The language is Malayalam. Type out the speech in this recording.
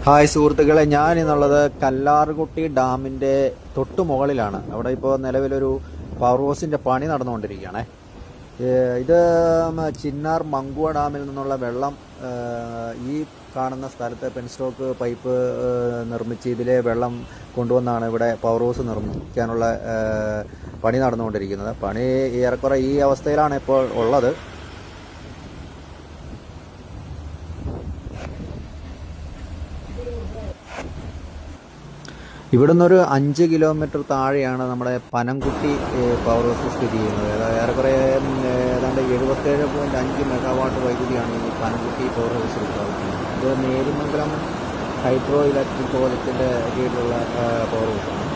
ഹായ് സുഹൃത്തുക്കളെ, ഞാനിന്നുള്ളത് കല്ലാർകുട്ടി ഡാമിൻ്റെ തൊട്ടു മുകളിലാണ്. അവിടെ ഇപ്പോൾ നിലവിലൊരു പവർ ഹൗസിൻ്റെ പണി നടന്നുകൊണ്ടിരിക്കുകയാണ്. ഇത് ചിന്നാർ മങ്കുവ ഡാമിൽ നിന്നുള്ള വെള്ളം ഈ കാണുന്ന സ്ഥലത്ത് പെൻസ്റ്റോക്ക് പൈപ്പ് നിർമ്മിച്ച് ഇതിലെ വെള്ളം കൊണ്ടുവന്നാണ് ഇവിടെ പവർ ഹൗസ് നിർമ്മിക്കാനുള്ള പണി നടന്നുകൊണ്ടിരിക്കുന്നത്. പണി ഏറെക്കുറെ ഈ അവസ്ഥയിലാണ് ഇപ്പോൾ ഉള്ളത്. ഇവിടെ നിന്നൊരു 5 കിലോമീറ്റർ താഴെയാണ് നമ്മുടെ പനംകുട്ടി പവർ ഹൗസ് സ്ഥിതി ചെയ്യുന്നത്. ഏറെക്കുറെ ഏതാണ്ട് 77.5 മെഗാവാട്ട് വൈദ്യുതിയാണ് ഈ പനംകുട്ടി പവർ ഹൗസ് ഉത്പാദിപ്പിക്കുന്നത്. ഇത് നേരിമംഗലം ഹൈഡ്രോ ഇലക്ട്രിക് പ്രോജക്റ്റിൻ്റെ കീഴിലുള്ള പവർ ഹൗസാണ്.